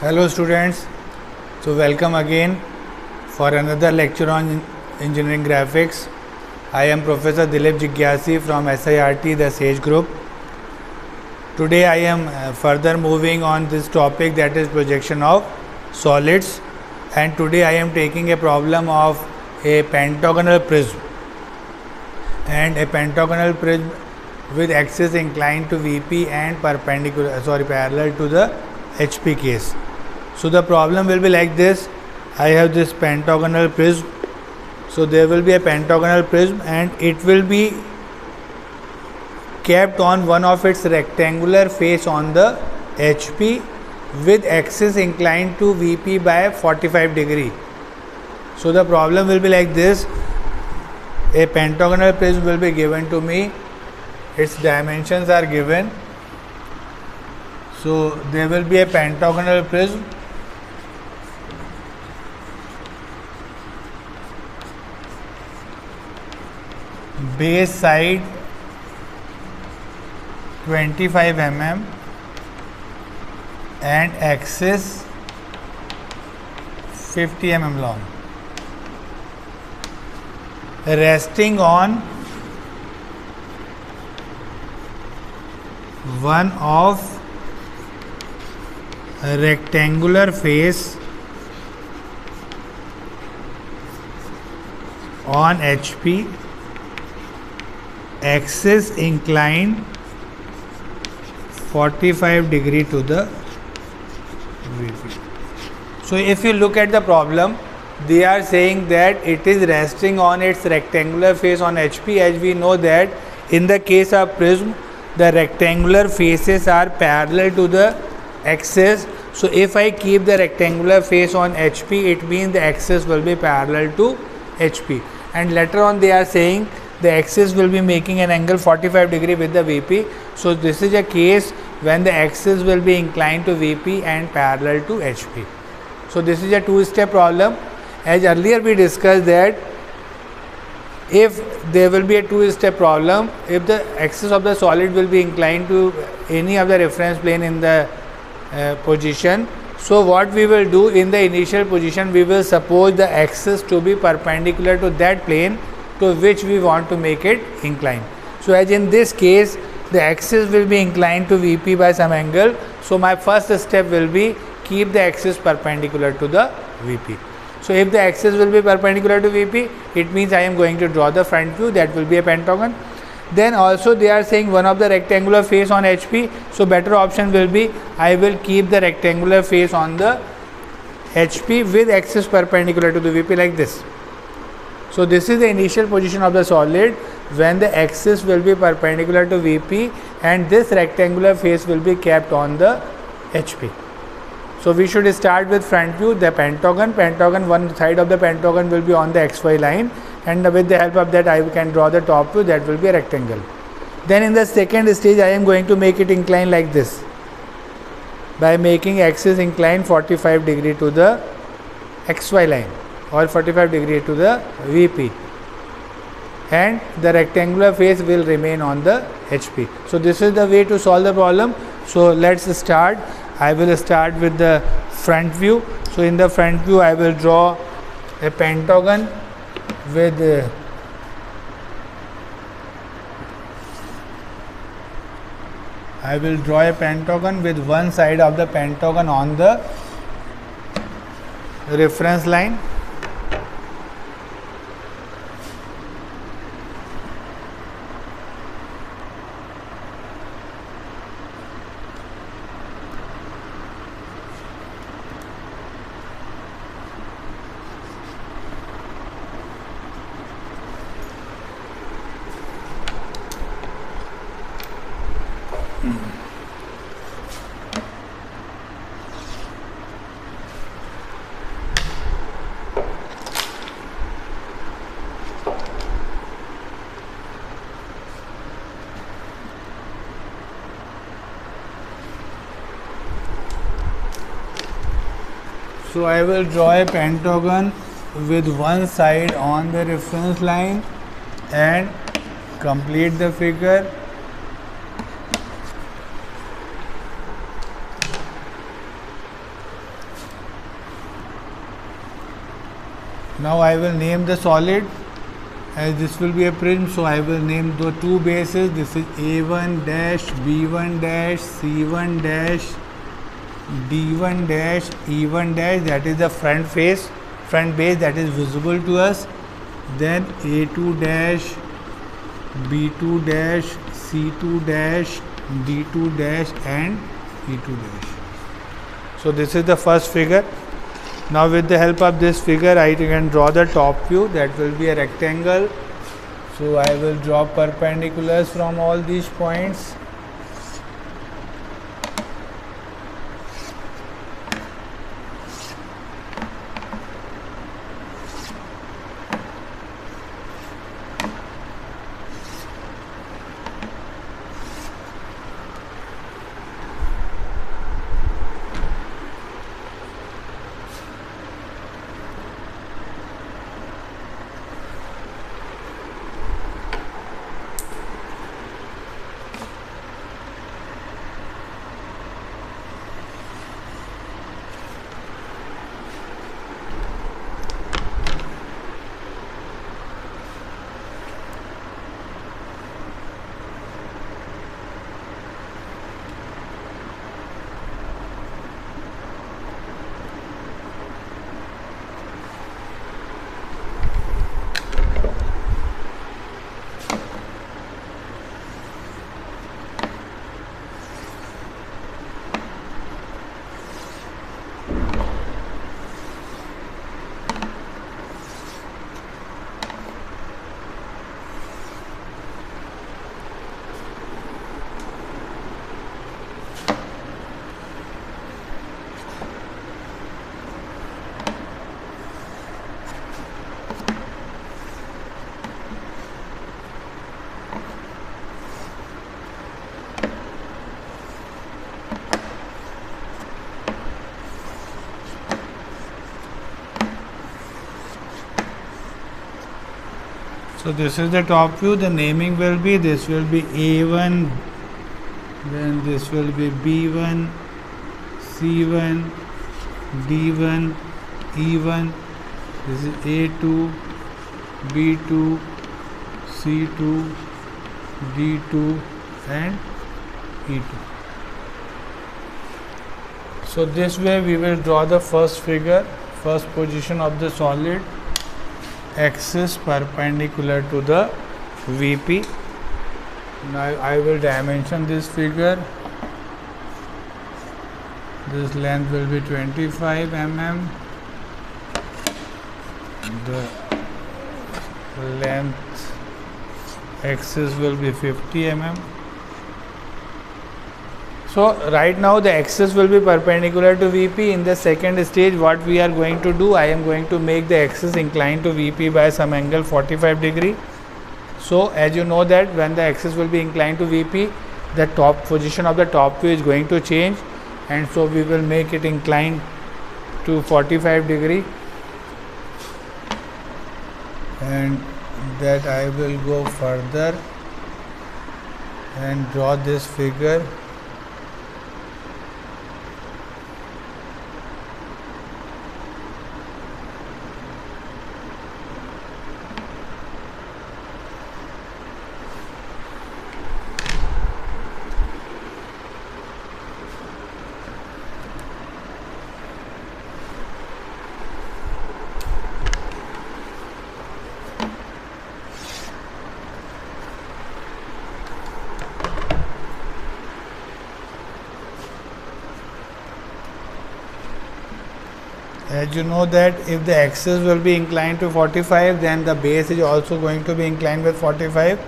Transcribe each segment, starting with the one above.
Hello students, so welcome again for another lecture on engineering graphics. I am Professor Dilip Jigyasi from SIRT, the SAGE group. Today I am further moving on this topic, that is projection of solids, and today I am taking a problem of a pentagonal prism and a pentagonal prism with axis inclined to VP and parallel to the HP case. So the problem will be like this. I have this pentagonal prism. So there will be a pentagonal prism and it will be kept on one of its rectangular face on the HP with axis inclined to VP by 45 degree. So the problem will be like this. A pentagonal prism will be given to me. Its dimensions are given. So there will be a pentagonal prism base side 25 mm and axis 50 mm long, resting on one of a rectangular face on HP, axis inclined 45 degree to the VP. So if you look at the problem, they are saying that it is resting on its rectangular face on HP. As we know that in the case of prism, the rectangular faces are parallel to the axis. So if I keep the rectangular face on HP, it means the axis will be parallel to HP, and later on they are saying the axis will be making an angle 45 degree with the VP. So this is a case when the axis will be inclined to VP and parallel to HP. So this is a two-step problem. As earlier we discussed that if there will be a two-step problem, if the axis of the solid will be inclined to any of the reference plane in the position, so what we will do in the initial position, we will suppose the axis to be perpendicular to that plane to which we want to make it inclined. So as in this case, the axis will be inclined to VP by some angle. So my first step will be keep the axis perpendicular to the VP. So if the axis will be perpendicular to VP, it means I am going to draw the front view, that will be a pentagon. Then also they are saying one of the rectangular face on HP. So better option will be I will keep the rectangular face on the HP with axis perpendicular to the VP like this. So this is the initial position of the solid when the axis will be perpendicular to VP and this rectangular face will be kept on the HP. So we should start with front view, the pentagon. One side of the pentagon will be on the XY line, and with the help of that I can draw the top view, that will be a rectangle. Then in the second stage I am going to make it incline like this by making axis incline 45 degree to the XY line or 45 degree to the VP, and the rectangular face will remain on the HP. So this is the way to solve the problem. So let's start. I will start with the front view. So in the front view I will draw a pentagon with one side of the pentagon on the reference line. So I will draw a pentagon with one side on the reference line and complete the figure. Now I will name the solid, as this will be a prism, so I will name the two bases. This is A1 dash, B1 dash, C1 dash, D1 dash, E1 dash, that is the front face, front base that is visible to us. Then A2 dash, B2 dash, C2 dash, D2 dash and E2 dash. So this is the first figure. Now with the help of this figure I can draw the top view, that will be a rectangle. So I will draw perpendiculars from all these points. So this is the top view. The naming will be, this will be A1, then this will be B1, C1, D1, E1, this is A2, B2, C2, D2 and E2. So this way we will draw the first figure, first position of the solid, axis perpendicular to the VP. Now I will dimension this figure. This length will be 25 mm. The length axis will be 50 mm. So right now the axis will be perpendicular to VP. In the second stage what we are going to do, I am going to make the axis inclined to VP by some angle 45 degree. So as you know that when the axis will be inclined to VP, the top position of the top view is going to change, and so we will make it inclined to 45 degree, and that I will go further and draw this figure. As you know that if the axis will be inclined to 45, then the base is also going to be inclined with 45.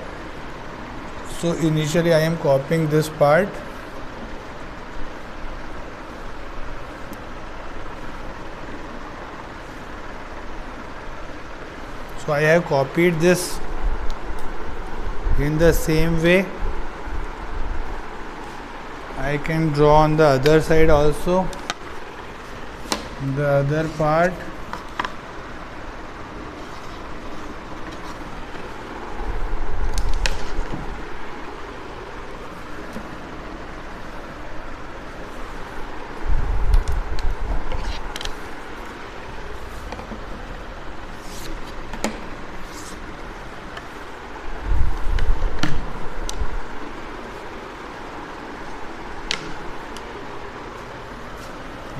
So initially I am copying this part. So I have copied this in the same way. I can draw on the other side also. The other part.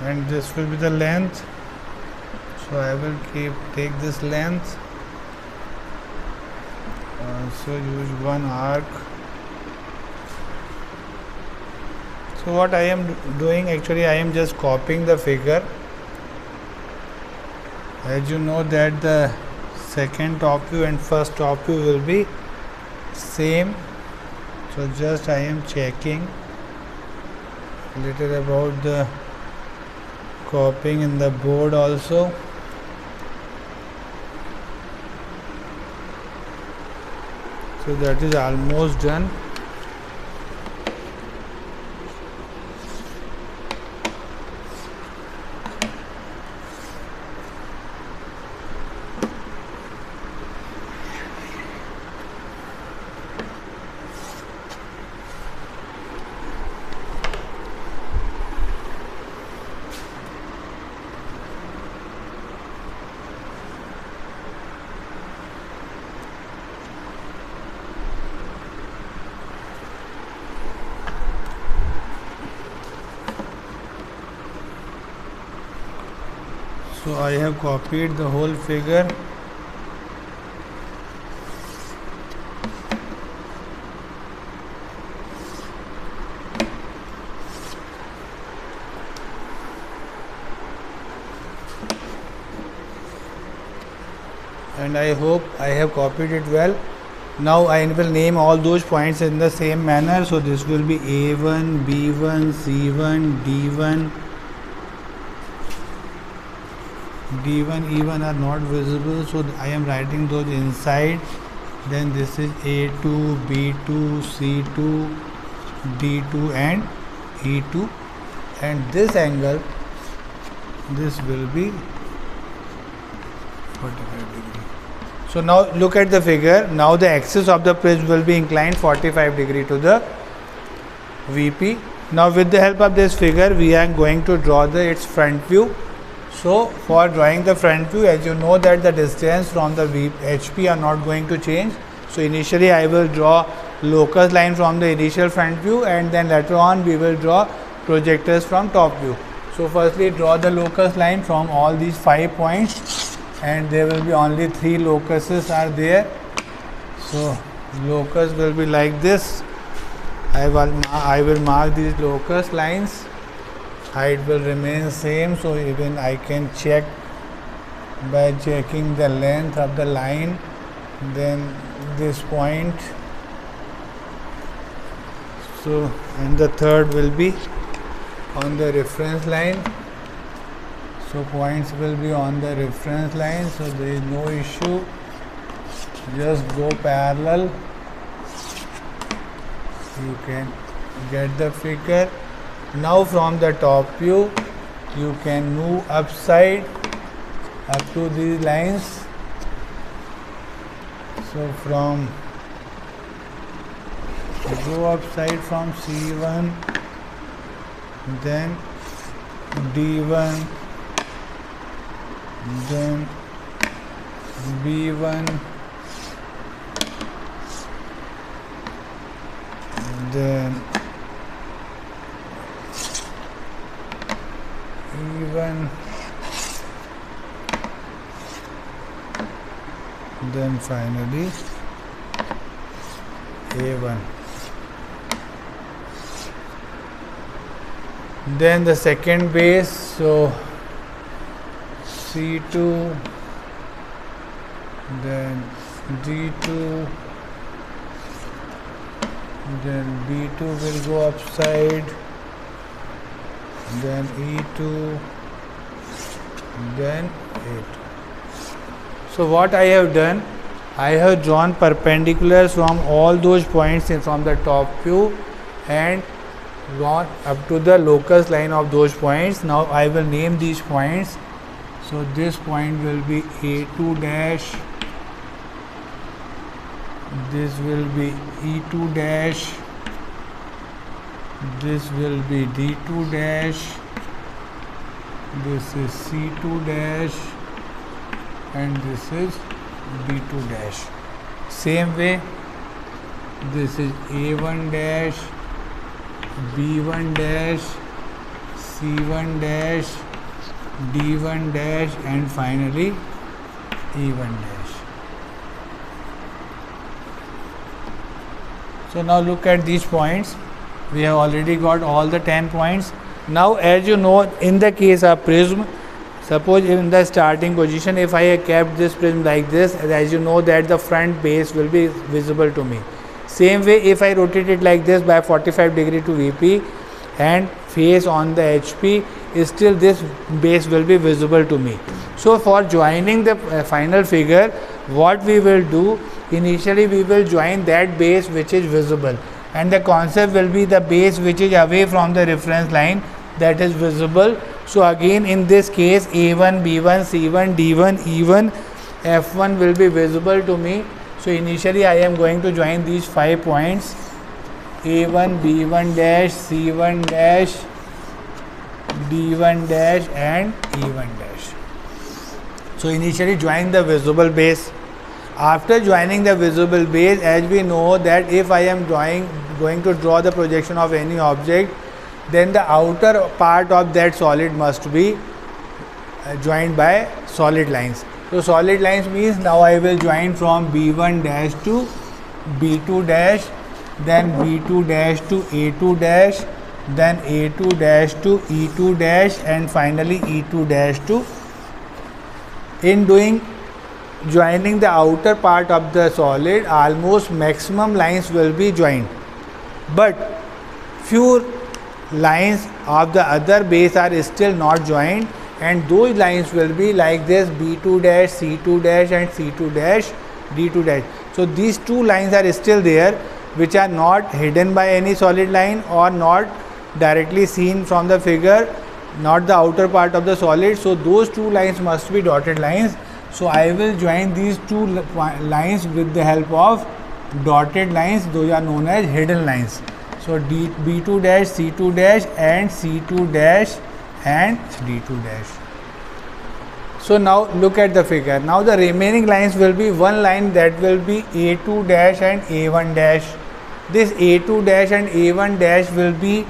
and this will be the length. So I will take this length, so use one arc. So what I am doing, actually I am just copying the figure. As you know that the second top view and first top view will be same, so just I am checking little about the copying in the board also. So that is almost done. So I have copied the whole figure. And I hope I have copied it well. Now I will name all those points in the same manner. So this will be A1, B1, C1, D1. D1, E1 are not visible, so I am writing those inside. Then this is A2, B2, C2, D2 and E2, and this angle, this will be 45 degree. So now look at the figure. Now the axis of the prism will be inclined 45 degree to the VP. Now with the help of this figure we are going to draw its front view. So for drawing the front view, as you know that the distance from the HP are not going to change. So initially I will draw locus line from the initial front view, and then later on we will draw projectors from top view. So firstly draw the locus line from all these 5 points, and there will be only 3 locuses are there. So locus will be like this. I will mark these locus lines. Height will remain same, so even I can check by checking the length of the line. Then this point, so and the third will be on the reference line. So points will be on the reference line, so there is no issue. Just go parallel. You can get the figure. Now from the top view you can move upside up to these lines. So from go upside from C1, then D1, then B1, then E1, then finally A1. Then the second base, so C2, then D2, then B2 will go upside, then E2, then A2. So what I have done, I have drawn perpendiculars from all those points from the top view and gone up to the locus line of those points. Now I will name these points. So this point will be A2 dash, this will be E2 dash, this will be D2 dash, this is C2 dash, and this is B2 dash. Same way, this is A1 dash, B1 dash, C1 dash, D1 dash, and finally E1 dash. So now look at these points. We have already got all the 10 points. Now as you know, in the case of prism, suppose in the starting position, if I kept this prism like this, as you know that the front base will be visible to me. Same way, if I rotate it like this by 45 degree to VP and face on the HP, still this base will be visible to me. So for joining the final figure, what we will do, initially we will join that base which is visible, and the concept will be the base which is away from the reference line, that is visible. So again in this case, A1, B1, C1, D1, E1, F1 will be visible to me. So initially I am going to join these 5 points, A1, B1 dash, C1 dash, D1 dash and E1 dash. So initially join the visible base. After joining the visible base, as we know that if I am going to draw the projection of any object, then the outer part of that solid must be joined by solid lines. So solid lines means now I will join from B1 dash to B2 dash, then B2 dash to A2 dash, then A2 dash to E2 dash, and finally E2 dash to. In doing joining the outer part of the solid, almost maximum lines will be joined, but few lines of the other base are still not joined, and those lines will be like this: B2 dash, C2 dash and C2 dash, D2 dash. So these two lines are still there, which are not hidden by any solid line or not directly seen from the figure, not the outer part of the solid. So those two lines must be dotted lines. So I will join these two lines with the help of dotted lines. Those are known as hidden lines. So B2 dash, C2 dash and C2 dash and D2 dash. So now look at the figure. Now the remaining lines will be one line, that will be A2 dash and A1 dash. This A2 dash and A1 dash will be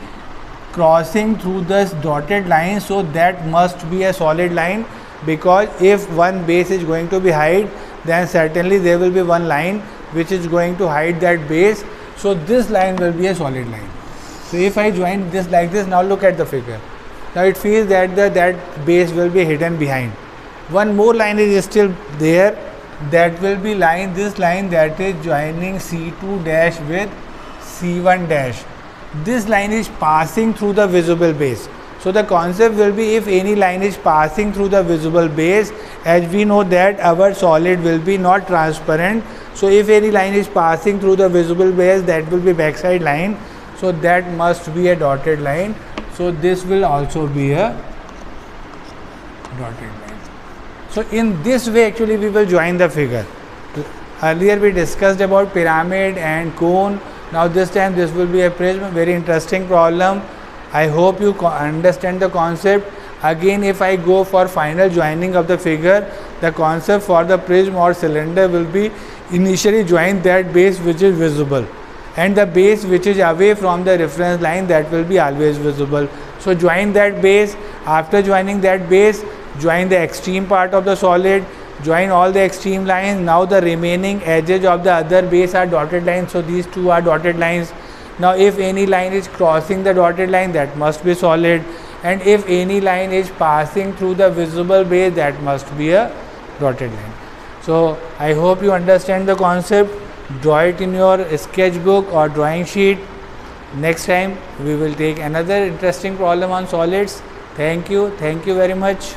crossing through this dotted line, so that must be a solid line, because if one base is going to be hide, then certainly there will be one line which is going to hide that base. So this line will be a solid line. So if I join this like this, now look at the figure. Now it feels that that base will be hidden behind. One more line is still there, that will be this line that is joining C2 dash with C1 dash. This line is passing through the visible base. So the concept will be, if any line is passing through the visible base, as we know that our solid will be not transparent. So if any line is passing through the visible base, that will be backside line. So that must be a dotted line. So this will also be a dotted line. So in this way actually we will join the figure. Earlier we discussed about pyramid and cone. Now this time this will be a prism. Very interesting problem. I hope you understand the concept. Again, if I go for final joining of the figure, the concept for the prism or cylinder will be initially join that base which is visible, and the base which is away from the reference line, that will be always visible. So join that base. After joining that base, join the extreme part of the solid, join all the extreme lines. Now the remaining edges of the other base are dotted lines, so these two are dotted lines. Now if any line is crossing the dotted line, that must be solid, and if any line is passing through the visible base, that must be a dotted line. So I hope you understand the concept. Draw it in your sketchbook or drawing sheet. Next time we will take another interesting problem on solids. Thank you very much.